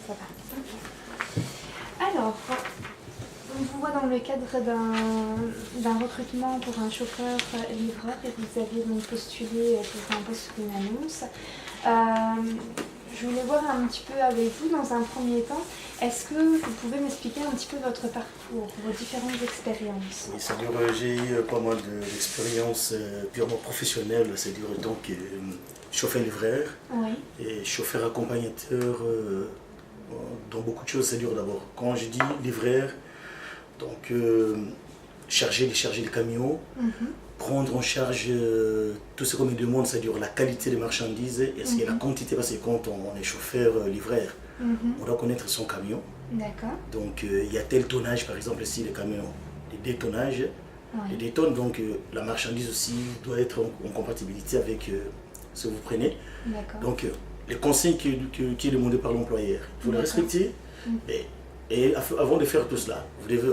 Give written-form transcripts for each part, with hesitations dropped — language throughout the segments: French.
Ça va. Ok. Alors, on vous voit dans le cadre d'un recrutement pour un chauffeur-livreur et vous aviez donc postulé pour un poste sur une annonce. Je voulais voir un petit peu avec vous dans un premier temps. Est-ce que vous pouvez m'expliquer un petit peu votre parcours, vos différentes expériences? Oui, c'est-à-dire j'ai eu pas mal d'expériences purement professionnelles, c'est-à-dire donc chauffeur-livreur et chauffeur accompagnateur dans beaucoup de choses. C'est-à-dire d'abord, quand je dis livreur, donc charger, décharger les camions, prendre en charge tout ce qu'on me demande, c'est-à-dire la qualité des marchandises et la quantité, parce que quand on est chauffeur-livreur, on doit connaître son camion. D'accord. Donc il y a tel tonnage, par exemple ici, les camions, les détonnages, les détonnes, donc la marchandise aussi doit être en compatibilité avec ce que vous prenez. Donc les conseils qui est demandé par l'employeur, il faut les respecter. Et avant de faire tout cela,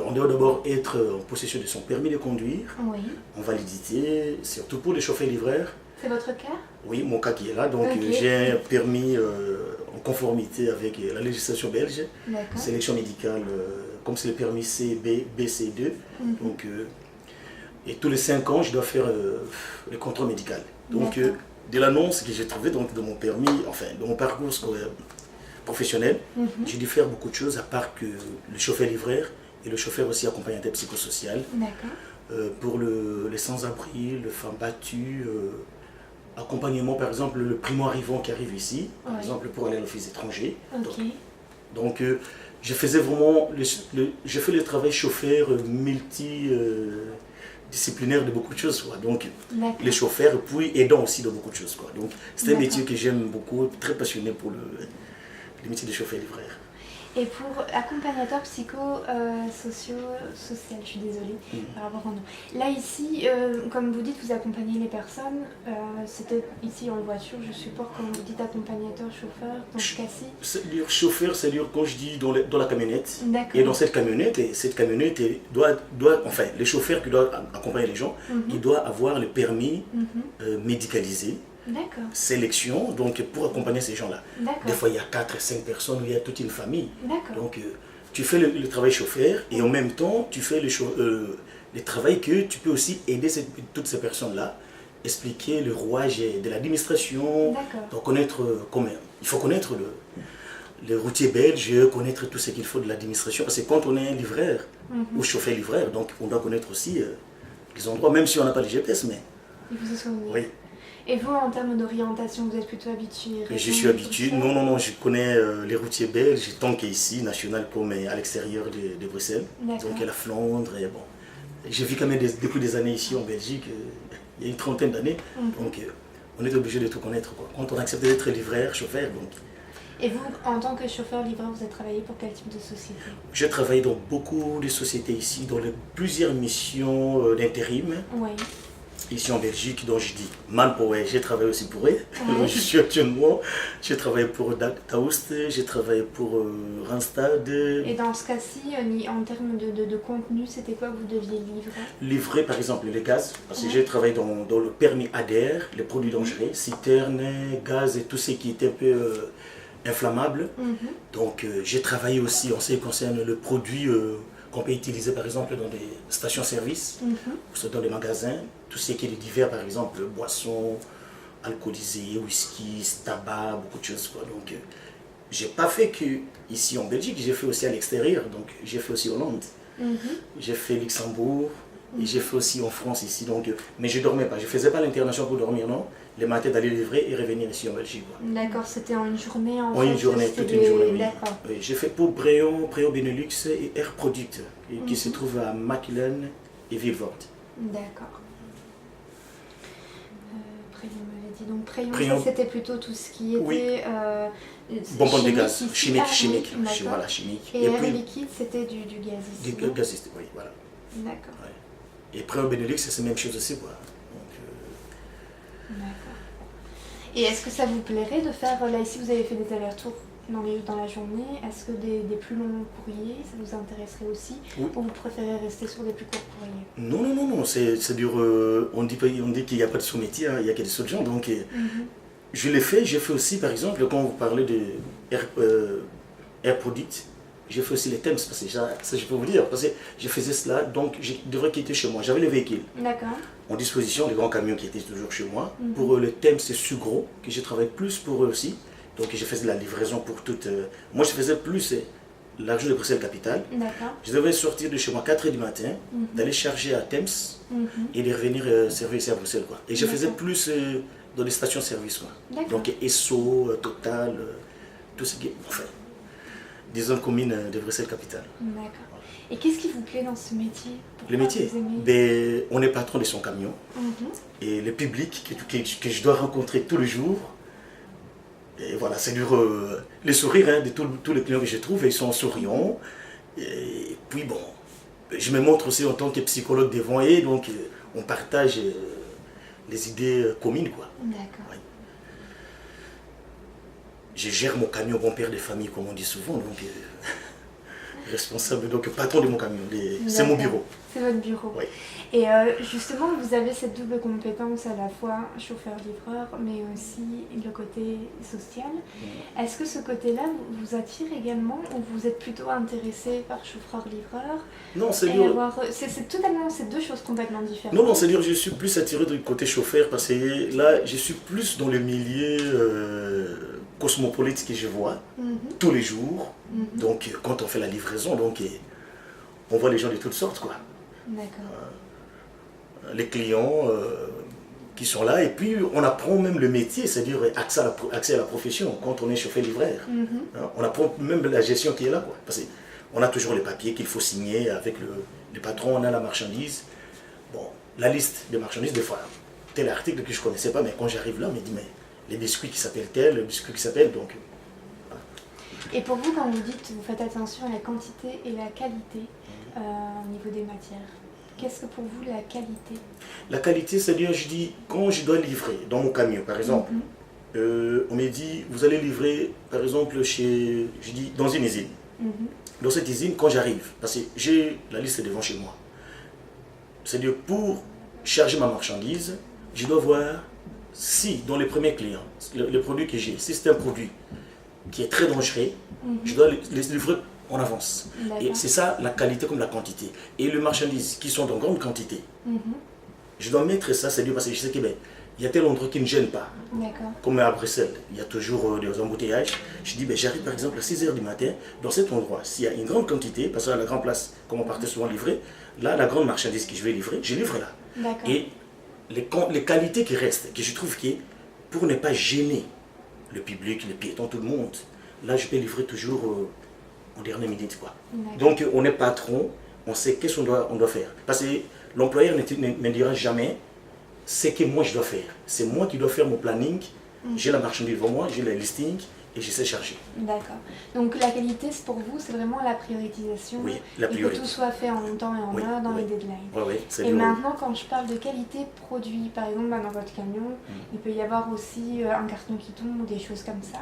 on doit d'abord être en possession de son permis de conduire, en validité, surtout pour les chauffeurs-livreurs. C'est votre cas? Oui, mon cas qui est là. Donc j'ai un permis en conformité avec la législation belge, sélection médicale, comme c'est le permis C, B, BC2. Donc, et tous les 5 ans, je dois faire le contrôle médical. Donc de l'annonce que j'ai trouvée de mon permis, enfin de mon parcours scolaire, professionnel, j'ai dû faire beaucoup de choses à part que le chauffeur-livreur et le chauffeur aussi accompagnateur psychosocial. Pour les sans-abri, les femmes battues, accompagnement par exemple le primo-arrivant qui arrive ici, par exemple pour aller à l'office étranger. Donc je faisais vraiment, je fais le travail chauffeur multidisciplinaire de beaucoup de choses. Quoi. Donc les chauffeurs, puis aidant aussi de beaucoup de choses. Quoi. Donc c'est un métier que j'aime beaucoup, très passionné pour le métier de chauffeur-livreur. Et pour accompagnateur psycho-social, je suis désolée par rapport au nom. Là ici, comme vous dites, vous accompagnez les personnes. C'était ici en voiture, je suppose, quand vous dites accompagnateur, chauffeur, dans ce cas-ci. C'est-à-dire chauffeur, c'est-à-dire quand je dis dans la camionnette. Et dans cette camionnette enfin, les chauffeurs qui doivent accompagner les gens, ils doivent avoir le permis médicalisé. Sélection, donc pour accompagner ces gens-là. Des fois, il y a 4 et 5 personnes, il y a toute une famille. Donc, tu fais le travail chauffeur et en même temps, tu fais le travail que tu peux aussi aider toutes ces personnes-là, expliquer le rouage de l'administration, connaître comment. Il faut connaître le routier belge, connaître tout ce qu'il faut de l'administration, parce que quand on est livreur ou chauffeur-livreur, donc on doit connaître aussi les endroits, même si on n'a pas de GPS, mais... Il faut se souvenir. Oui. Et vous, en termes d'orientation, vous êtes plutôt habitué? Je suis habitué. Non, je connais les routiers belges, tant qu'ici, national comme à l'extérieur de Bruxelles. Donc à la Flandre, et bon. J'ai vu quand même depuis des années ici en Belgique, il y a une trentaine d'années. Donc on est obligé de tout connaître. Quoi. Quand on accepte d'être livreur, chauffeur, donc... Et vous, en tant que chauffeur-livreur, vous avez travaillé pour quel type de société? J'ai travaillé dans beaucoup de sociétés ici, dans plusieurs missions d'intérim. Ici en Belgique, dont je dis Manpower, j'ai travaillé aussi pour eux. Je suis actuellement, j'ai travaillé pour Daoust, j'ai travaillé pour Randstad. Et dans ce cas-ci, en termes de contenu, c'était quoi que vous deviez livrer? Livrer par exemple les gaz, parce que j'ai travaillé dans le permis ADR, les produits dangereux, citernes, gaz et tout ce qui était un peu inflammable. Donc j'ai travaillé aussi en ce qui concerne le produit qu'on peut utiliser par exemple dans des stations-service, ou dans les magasins, tout ce qui est divers par exemple, boissons, alcoolisées, whisky, tabac, beaucoup de choses. Quoi. Donc j'ai pas fait que ici en Belgique, j'ai fait aussi à l'extérieur, donc j'ai fait aussi Hollande, j'ai fait Luxembourg, et j'ai fait aussi en France ici, donc, mais je dormais pas, je faisais pas l'internation pour dormir, non, les matins d'aller livrer et revenir ici en Belgique. D'accord, c'était en une journée en fait, une journée, toute une journée, oui. Oui, j'ai fait pour Préo Benelux et Air Product, qui se trouve à Machelen et Vilvoorde. D'accord. Préon m'avait dit, donc Préon, ça c'était plutôt tout ce qui était... bonbonne de gaz, chimique. Voilà, chimique. Et Air liquide, c'était du gaz ici. Du gaz, oui, voilà. D'accord. Ouais. Et Préo Benelux, c'est la même chose aussi, quoi. D'accord. Et est-ce que ça vous plairait de faire, là ici vous avez fait des allers-retours dans la journée, est-ce que des plus longs courriers, ça vous intéresserait aussi? Ou vous préférez rester sur des plus courts courriers? Non, c'est dur, on dit qu'il n'y a pas de sous-métier, hein, il n'y a que des sous-gens, donc je l'ai fait, j'ai fait aussi par exemple, quand vous parlez de Air Product. J'ai fait aussi les Thames, parce que ça je peux vous dire, parce que je faisais cela, donc je devrais quitter chez moi. J'avais les véhicules en disposition, les grands camions qui étaient toujours chez moi. Pour les Thames, c'est Sugro, que je travaille plus pour eux aussi. Donc je faisais la livraison pour toutes. Moi je faisais plus l'argent de Bruxelles-Capitale. Je devais sortir de chez moi à 4 h du matin, d'aller charger à Thames et de revenir servir ici à Bruxelles, quoi. Et je faisais plus dans les stations-service, quoi. Donc Esso, Total, tout ce qui est... Enfin, disons commune de Bruxelles-Capitale. D'accord. Et qu'est-ce qui vous plaît dans ce métier? Le métier, ben, on est patron de son camion. Et le public que je dois rencontrer tous les jours. Et voilà, c'est dur. Les sourires hein, de tous les clients que je trouve, ils sont souriants. Et puis bon, je me montre aussi en tant que psychologue devant eux, donc on partage les idées communes, quoi. D'accord. Ouais. Je gère mon camion, bon père de famille, comme on dit souvent, donc responsable, donc patron de mon camion. C'est mon bureau. C'est votre bureau. Oui. Et justement, vous avez cette double compétence à la fois chauffeur-livreur, mais aussi le côté social. Est-ce que ce côté-là vous attire également, ou vous êtes plutôt intéressé par chauffeur-livreur? Non, c'est dur. C'est totalement, c'est deux choses complètement différentes. Non, c'est dur, je suis plus attiré du côté chauffeur, parce que là, je suis plus dans le milieu cosmopolite que je vois tous les jours. Donc, quand on fait la livraison, donc, on voit les gens de toutes sortes, quoi. D'accord. Les clients qui sont là, et puis on apprend même le métier, c'est-à-dire accès à la profession quand on est chauffeur-livreur. On apprend même la gestion qui est là, quoi. Parce qu'on a toujours les papiers qu'il faut signer avec le patron, on a la marchandise. Bon, la liste des marchandises, des fois, tel article que je ne connaissais pas, mais quand j'arrive là, on me dit, mais les biscuits qui s'appellent tel, le biscuit qui s'appelle, donc... Voilà. Et pour vous, quand vous dites, vous faites attention à la quantité et la qualité au niveau des matières, qu'est-ce que pour vous la qualité? La qualité, c'est-à-dire, je dis, quand je dois livrer dans mon camion, par exemple, on me dit, vous allez livrer, par exemple, dans une usine. Dans cette usine, quand j'arrive, parce que j'ai la liste devant chez moi, c'est-à-dire, pour charger ma marchandise, je dois voir si, dans les premiers clients, le produit que j'ai, si c'est un produit qui est très dangereux, je dois les livrer en avance. Et c'est ça la qualité comme la quantité. Et les marchandises qui sont en grande quantité, je dois mettre ça, c'est-à-dire parce que je sais qu'il y a tel endroit qui ne gêne pas. Comme à Bruxelles, il y a toujours des embouteillages. Je dis, j'arrive par exemple à 6 h du matin, dans cet endroit, s'il y a une grande quantité, parce qu'à la grande place, comme on partait souvent livrer, là, la grande marchandise que je vais livrer, je livre là. Et les qualités qui restent, que je trouve que pour ne pas gêner le public, les piétons, tout le monde, là, je peux livrer toujours en dernière minute, quoi. Donc, on est patron, on sait qu'est-ce qu'on doit faire. Parce que l'employeur ne dira jamais ce que moi je dois faire. C'est moi qui dois faire mon planning. J'ai la marchandise devant moi, j'ai le listing et je sais charger. D'accord. Donc la qualité, pour vous, c'est vraiment la prioritisation. Oui, la priorité. Et que tout soit fait en temps et en heure dans les deadlines. Oui, et maintenant, quand je parle de qualité produit, par exemple, dans votre camion, il peut y avoir aussi un carton qui tombe ou des choses comme ça.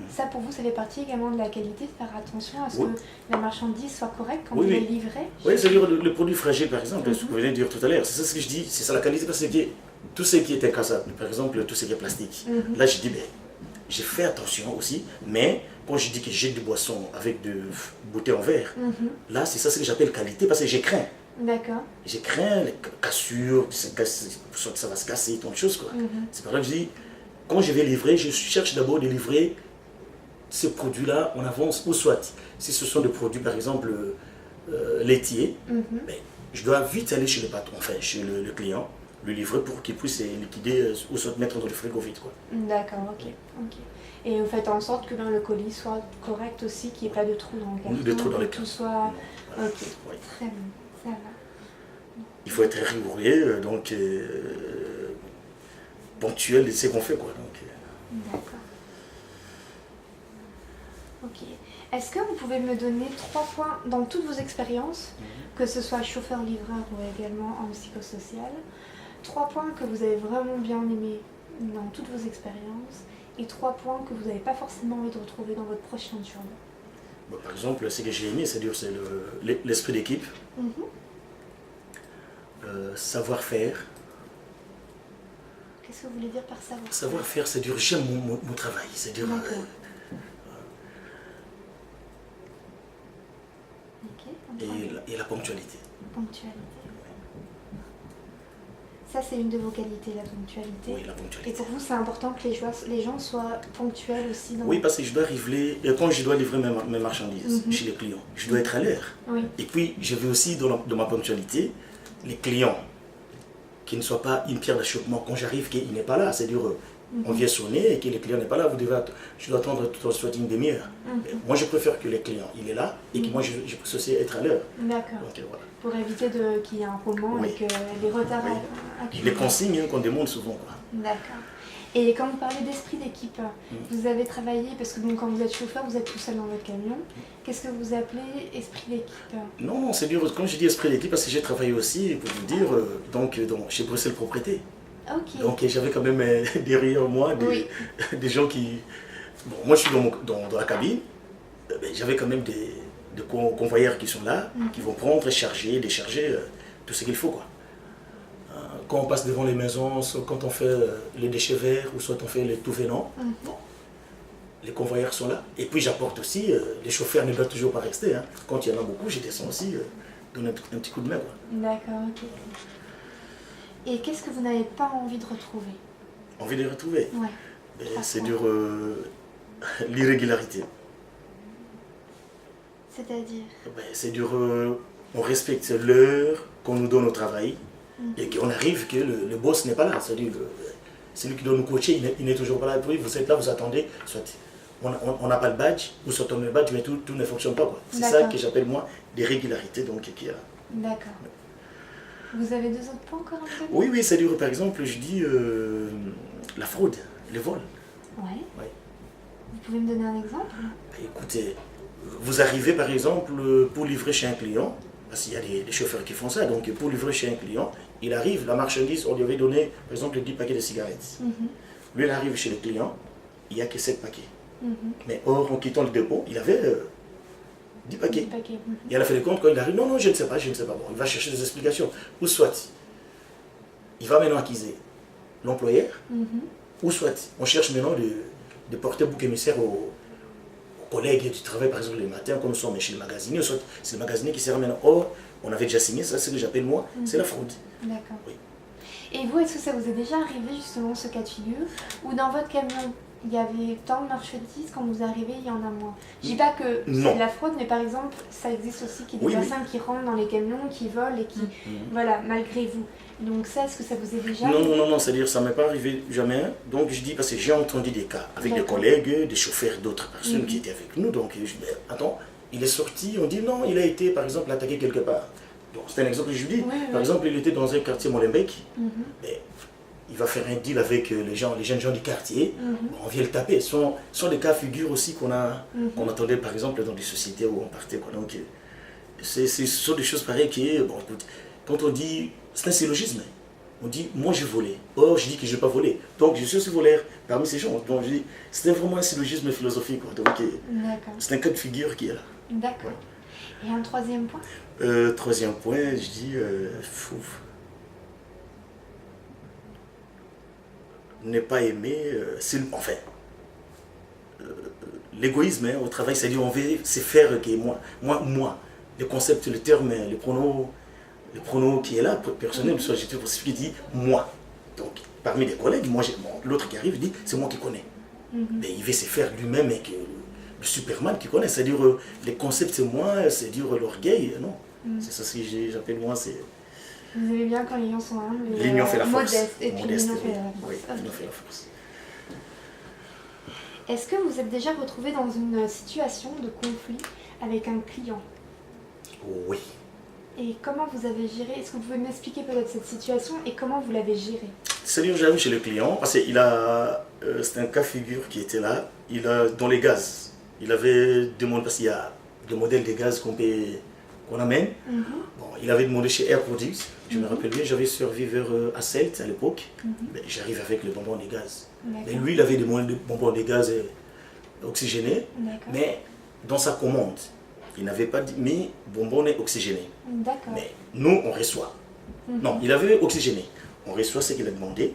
Ça, pour vous, ça fait partie également de la qualité, de faire attention à ce que la marchandise soit correcte quand vous les livrez. Oui, c'est-à-dire le produit fragile, par exemple, ce que vous venez de dire tout à l'heure, c'est ça ce que je dis, c'est ça la qualité, parce que tout ce qui est incassable, par exemple, tout ce qui est plastique, là, je dis, j'ai fait attention aussi, mais quand je dis que j'ai des boissons avec de bouteilles en verre, là, c'est ça ce que j'appelle qualité, parce que j'ai craint. D'accord. J'ai craint les cassures, ça va se casser, tant de choses, quoi. C'est par là que je dis, quand je vais livrer, je cherche d'abord de livrer ces produits-là en avance, ou soit, si ce sont des produits, par exemple, laitiers, je dois vite aller chez le patron, enfin, chez le client, le livrer pour qu'il puisse liquider ou soit mettre dans le frigo vite, quoi. D'accord, ok. Et vous faites en sorte que le colis soit correct aussi, qu'il n'y ait pas de trous dans le carton, de trous dans le carton. Tout soit... Ok, très bien, ça va. Il faut être rigoureux, donc ponctuel de ce qu'on fait, quoi. D'accord. Ok. Est-ce que vous pouvez me donner 3 points dans toutes vos expériences, que ce soit chauffeur-livreur ou également en psychosocial, 3 points que vous avez vraiment bien aimés dans toutes vos expériences et 3 points que vous n'avez pas forcément envie de retrouver dans votre prochain job? Par exemple, ce que j'ai aimé, c'est l'esprit d'équipe, savoir-faire. Qu'est-ce que vous voulez dire par savoir-faire? Savoir-faire, c'est dire j'aime mon travail, c'est dire... et la ponctualité. Ponctualité. Ça, c'est une de vos qualités, la ponctualité. Oui, la ponctualité. Et pour vous, c'est important que les gens soient ponctuels aussi Oui, parce que je dois arriver, quand je dois livrer mes marchandises chez les clients, je dois être à l'heure. Oui. Et puis, je veux aussi, dans ma ponctualité, les clients qui ne soient pas une pierre d'achoppement. Quand j'arrive, qu'il n'est pas là, c'est-à-dire, on vient sonner et que le client n'est pas là, je dois attendre soit une demi-heure. Moi, je préfère que les clients, il est là et que moi, je puisse aussi être à l'heure. D'accord. Voilà. Pour éviter qu'il y ait un roulement et que les retards accumulent. Les consignes qu'on demande souvent. D'accord. Et quand vous parlez d'esprit d'équipe, vous avez travaillé, parce que donc, quand vous êtes chauffeur, vous êtes tout seul dans votre camion. Qu'est-ce que vous appelez esprit d'équipe? Non, c'est dur. Quand je dis esprit d'équipe, parce que j'ai travaillé aussi, pour vous dire, chez Bruxelles Propriété. Okay. Donc j'avais quand même derrière moi des gens qui... Bon, moi je suis dans la cabine, j'avais quand même des convoyeurs qui sont là, qui vont prendre, charger, décharger, tout ce qu'il faut, quoi. Quand on passe devant les maisons, quand on fait les déchets verts ou soit on fait les tout venants, les convoyeurs sont là. Et puis j'apporte aussi, les chauffeurs ne doivent toujours pas rester. Hein. Quand il y en a beaucoup, je descends aussi, donner un petit coup de main. D'accord, ok. Et qu'est-ce que vous n'avez pas envie de retrouver? Envie de retrouver? Ouais. C'est dur, l'irrégularité. C'est-à-dire? C'est dur, on respecte l'heure qu'on nous donne au travail. Et qu'on arrive que le boss n'est pas là, c'est-à-dire celui qui doit nous coacher, il n'est toujours pas là. Puis vous êtes là, vous attendez, soit on n'a pas le badge, ou soit on a le badge, mais tout ne fonctionne pas. C'est ça que j'appelle moi des régularités. D'accord. Vous avez deux autres points encore à me donner? Oui, c'est dur. Par exemple, je dis la fraude, les vols. Ouais. Vous pouvez me donner un exemple? Écoutez, vous arrivez par exemple pour livrer chez un client. Parce qu'il y a des chauffeurs qui font ça, donc pour livrer chez un client, il arrive, la marchandise, on lui avait donné par exemple 10 paquets de cigarettes. Lui, il arrive chez le client, il n'y a que 7 paquets. Mais or, en quittant le dépôt, il avait 10 paquets. Et à la fin de compte, quand il arrive, non, je ne sais pas. Bon, il va chercher des explications. Ou soit, il va maintenant acquiser l'employeur, ou soit, on cherche maintenant de porter bouc émissaire aux collègues du travail, par exemple, les matins, comme nous sommes chez le magasinier, soit c'est le magasinier qui sert maintenant. Or, on avait déjà signé, ça c'est ce que j'appelle moi, c'est la fraude. D'accord. Oui. Et vous, est-ce que ça vous est déjà arrivé justement ce cas de figure, où dans votre camion, il y avait tant de marchandises, quand vous arrivez, il y en a moins? Je ne dis pas que c'est de la fraude, mais par exemple, ça existe aussi qu'il y a des personnes qui rentrent dans les camions, qui volent et qui, voilà, malgré vous. Donc ça, est-ce que ça vous est déjà arrivé? Non, c'est-à-dire ça ne m'est pas arrivé jamais. Donc je dis, parce que j'ai entendu des cas avec des collègues, des chauffeurs d'autres personnes qui étaient avec nous. Donc je dis, attends, il est sorti, on dit non, il a été par exemple attaqué quelque part. Donc c'est un exemple que je dis. Par exemple, il était dans un quartier Molenbeek, mais il va faire un deal avec les jeunes gens du quartier, on vient le taper. Ce sont des cas figures aussi qu'on attendait par exemple dans des sociétés où on partait. Donc ce sont des choses pareilles qui, bon écoute, quand on dit, c'est un syllogisme. On dit, moi j'ai volé. Or, je dis que je n'ai pas volé. Donc, je suis aussi voleur parmi ces gens. Donc, je dis, c'est vraiment un syllogisme philosophique. Donc, c'est un cas de figure qui est là. D'accord. Et un troisième point? Troisième point, je dis, ne pas aimer, enfin, l'égoïsme au travail, c'est-à-dire, on veut se faire que moi, le concept, le terme, le pronom qui est là, personnel, soit j'étais pour qui dit moi. Donc, parmi les collègues, moi, l'autre qui arrive dit c'est moi qui connais. Mais il veut se faire lui-même avec le Superman qui connaît. C'est-à-dire, les concepts, c'est moi, c'est-à-dire l'orgueil, non. C'est ça ce que j'appelle moi, c'est. Vous aimez bien quand les gens sont humbles et l'union fait la force. modestes. Et puis modeste, l'union fait la force. Oui, l'union fait la force. Est-ce que vous êtes déjà retrouvé dans une situation de conflit avec un client? Oui. Et comment vous avez géré? Est-ce que vous pouvez m'expliquer peut-être cette situation et comment vous l'avez gérée? C'est-à-dire, j'arrive chez le client, parce qu'il a, c'est un cas figure qui était là, il a, dans les gaz, il avait demandé, parce qu'il y a des modèles de gaz qu'on amène, bon, il avait demandé chez Air Products, je me rappelle bien, j'avais servi vers Asselt à l'époque, j'arrive avec le bonbon de gaz. Mais lui, il avait demandé le bonbon de gaz oxygéné, mais dans sa commande, il n'avait pas mis bonbon oxygéné. Mais nous, on reçoit. Non, il avait oxygéné. On reçoit ce qu'il a demandé.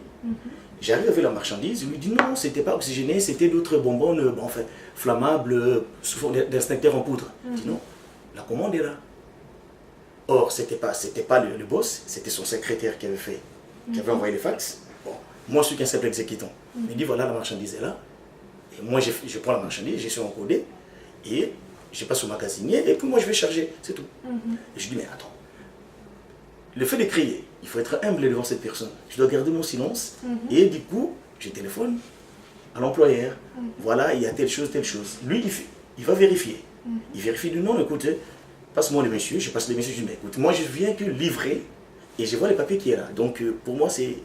J'arrive avec la marchandise, il lui dit non, c'était pas oxygéné, c'était d'autres bonbons enfin, flammables, sous forme d'extincteur en poudre. Il dit non, la commande est là. Or, c'était pas le boss, c'était son secrétaire qui avait fait, qui avait envoyé les fax. Bon, moi, je suis qu'un simple exécutant. Il dit, voilà, la marchandise est là. Et moi, je prends la marchandise, je suis encodé, et je passe au magasinier, et puis moi, je vais charger, c'est tout. Et je dis, mais attends, le fait de crier, il faut être humble devant cette personne. Je dois garder mon silence, et du coup, je téléphone à l'employeur. Voilà, il y a telle chose, telle chose. Lui, il va vérifier. Il vérifie du nom, écoute, passe-moi le monsieur, je passe le monsieur, je dis, mais écoute, moi, je viens que livrer, et je vois les papiers qui est là. Donc, pour moi, c'est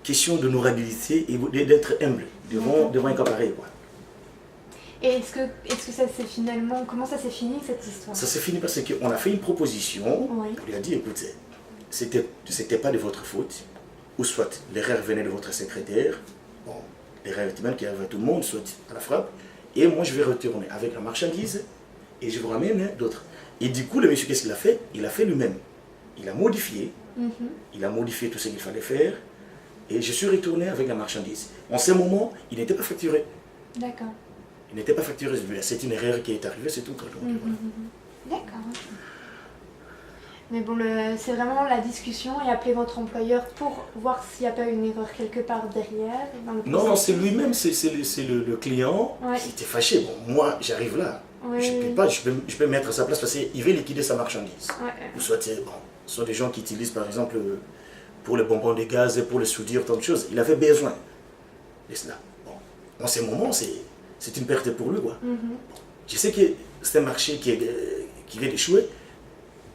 question d'honorabilité et d'être humble devant un cas pareil, quoi. Et est-ce que ça s'est finalement... Comment ça s'est fini cette histoire? Ça s'est fini parce qu'on a fait une proposition. On lui a dit, écoutez, c'était pas de votre faute, ou soit l'erreur venait de votre secrétaire, bon, l'erreur est même qui arrive à tout le monde, soit à la frappe, et moi je vais retourner avec la marchandise et je vous ramène d'autres. Et du coup, le monsieur, qu'est-ce qu'il a fait? Il a fait lui-même. Il a modifié, il a modifié tout ce qu'il fallait faire, et je suis retourné avec la marchandise. En ce moment, il n'était pas facturé. D'accord. Il n'était pas facturé, c'est une erreur qui est arrivée, c'est tout. D'accord. Mais bon, c'est vraiment la discussion et appeler votre employeur pour voir s'il n'y a pas une erreur quelque part derrière. Non, c'est lui-même, c'est le client qui était fâché. Bon, moi, j'arrive là. Je peux mettre à sa place parce qu'il veut liquider sa marchandise. Ou soit, ce sont des gens qui utilisent par exemple pour les bonbons de gaz et pour les soudures, tant de choses. Il avait besoin de cela. Bon, en ce moment, c'est une perte pour lui, quoi. Bon, je sais que c'est un marché qui vient d'échouer.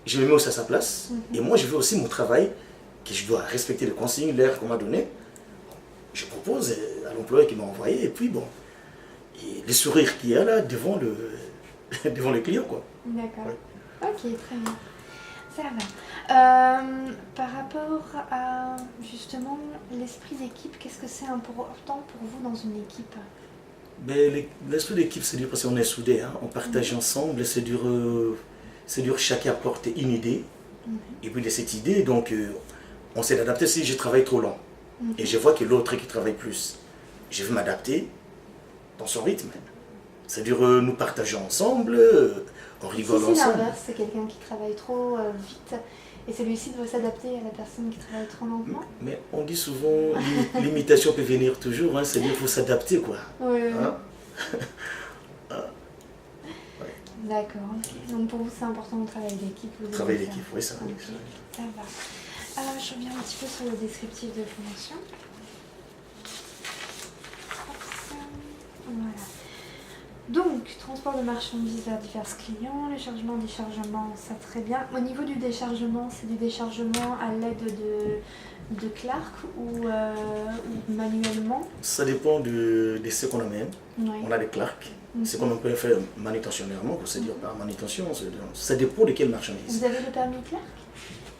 Je me mets aussi à sa place. Et moi, je fais aussi mon travail, que je dois respecter les consignes, l'heure qu'on m'a donné. Je propose à l'employeur qui m'a envoyé, et puis bon, et le sourire qu'il y a là devant le client, quoi. D'accord. Ok, très bien. Ça va. Par rapport à justement l'esprit d'équipe, qu'est-ce que c'est important pour vous dans une équipe? L'esprit d'équipe, c'est dur parce qu'on est soudés, hein, on partage ensemble, c'est dur, chacun apporte une idée, et puis de cette idée, donc on s'est adapté. Si je travaille trop lent, et je vois que l'autre qui travaille plus, je vais m'adapter dans son rythme. C'est dur, nous partageons ensemble, on rigole ensemble. Si l'inverse, c'est quelqu'un qui travaille trop vite, et celui-ci doit s'adapter à la personne qui travaille trop lentement. Mais on dit souvent, l'imitation peut venir toujours, hein, c'est-à-dire qu'il faut s'adapter, quoi. Oui. Hein? D'accord, ok. Donc pour vous, c'est important de travailler d'équipe. Travailler d'équipe, oui, ça va. Okay. Ça va. Je reviens un petit peu sur le descriptif de fonction. Voilà. Donc, transport de marchandises vers divers clients, le chargement, déchargement, ça très bien. Au niveau du déchargement, c'est du déchargement à l'aide de Clark ou manuellement? Ça dépend de ce qu'on amène. On a des Clark. C'est comme on peut faire manutentionnairement, pour se dire par manutention. Ça dépend de quelle marchandise. Vous avez le permis Clark?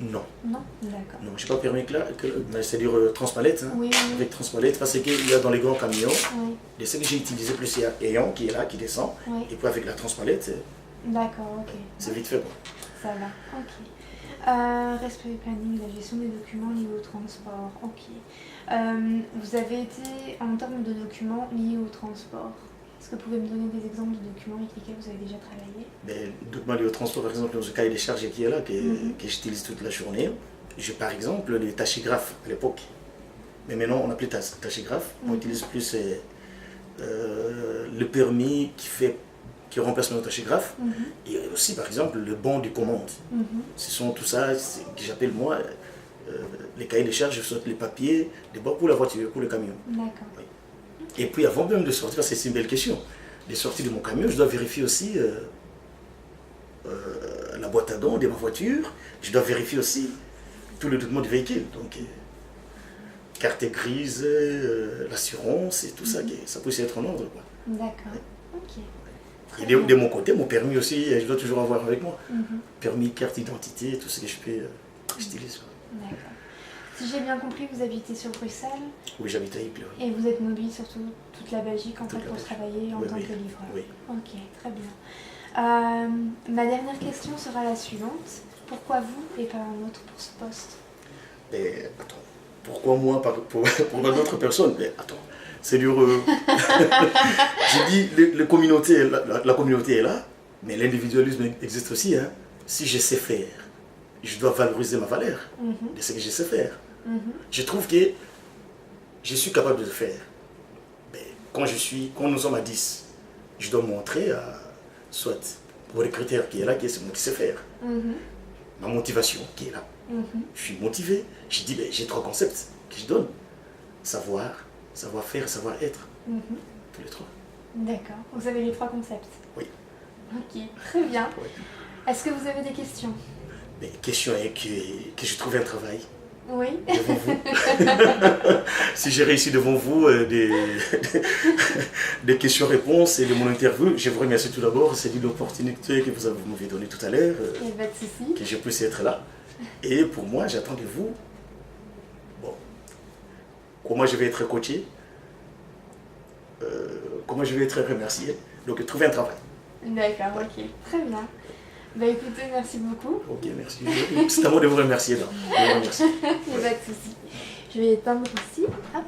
Non. Non, d'accord. Non, je n'ai pas permis Clark, mais c'est-à-dire transpalette. Hein, oui. Avec transpalette, parce qu'il y a dans les grands camions, de ce que j'ai utilisé plus, il y a Aeon qui est là, qui descend. Et puis avec la transpalette, d'accord, ok. C'est vite fait, quoi. Ça va, ok. Respect du planning, la gestion des documents liés au transport, ok. Vous avez été en termes de documents liés au transport. Est-ce que vous pouvez me donner des exemples de documents avec lesquels vous avez déjà travaillé? Les documents liés au transport, par exemple, dans ce cahier des charges qui est là, que j'utilise toute la journée. J'ai par exemple les tachygraphes à l'époque. Mais maintenant, on appelle tachygraphe. On utilise plus le permis qui remplace notre tachygraphe. Et aussi, par exemple, le bon de commande. Ce sont tout ça que j'appelle moi les cahiers des charges, soit les papiers, des bords pour la voiture, pour le camion. D'accord. Oui. Et puis avant même de sortir, parce que c'est une belle question, de sortir de mon camion, je dois vérifier aussi la boîte à dents de ma voiture, je dois vérifier aussi tous les documents du véhicule, donc carte grise, l'assurance et tout ça, ça peut aussi être en ordre. D'accord, ok. Et de mon côté, mon permis aussi, je dois toujours avoir avec moi. Permis, carte d'identité, tout ce que je peux utiliser. D'accord. Si j'ai bien compris, vous habitez sur Bruxelles? Oui, j'habite à Ypres. Oui. Et vous êtes mobile sur toute la Belgique en fait pour travailler en tant que livreur? Oui. Ok, très bien. Ma dernière question sera la suivante. Pourquoi vous et pas un autre pour ce poste? Mais attends, pourquoi moi pour d'autres personnes? Mais attends, c'est dur. J'ai dit, la communauté est là, mais l'individualisme existe aussi. Hein. Si je sais faire, je dois valoriser ma valeur de ce que je sais faire. Je trouve que je suis capable de le faire. Mais quand nous sommes à 10, je dois montrer soit pour les critères qui est là, que c'est moi qui sais faire. Ma motivation qui est là. Je suis motivé. Je dis, j'ai 3 concepts que je donne. Savoir, savoir-faire, savoir-être. Tous les 3. D'accord. Vous avez les 3 concepts? Oui. Ok, très bien. Oui. Est-ce que vous avez des questions? Mais question est que je trouve un travail. Oui. Devant vous. Si j'ai réussi devant vous des questions-réponses et de mon interview, je vous remercie tout d'abord. C'est l'opportunité que vous m'avez donnée tout à l'heure. Il n'y a pas de souci. Que je puisse être là. Et pour moi, j'attends de vous. Bon. Comment je vais être coaché, comment je vais être remercié. Donc, trouver un travail. D'accord, ok. Très bien. Bah écoutez, merci beaucoup. Ok, merci. C'est à moi de vous remercier. Là. Je vous remercie. Il n'y a pas de souci. Je vais éteindre ici. Hop.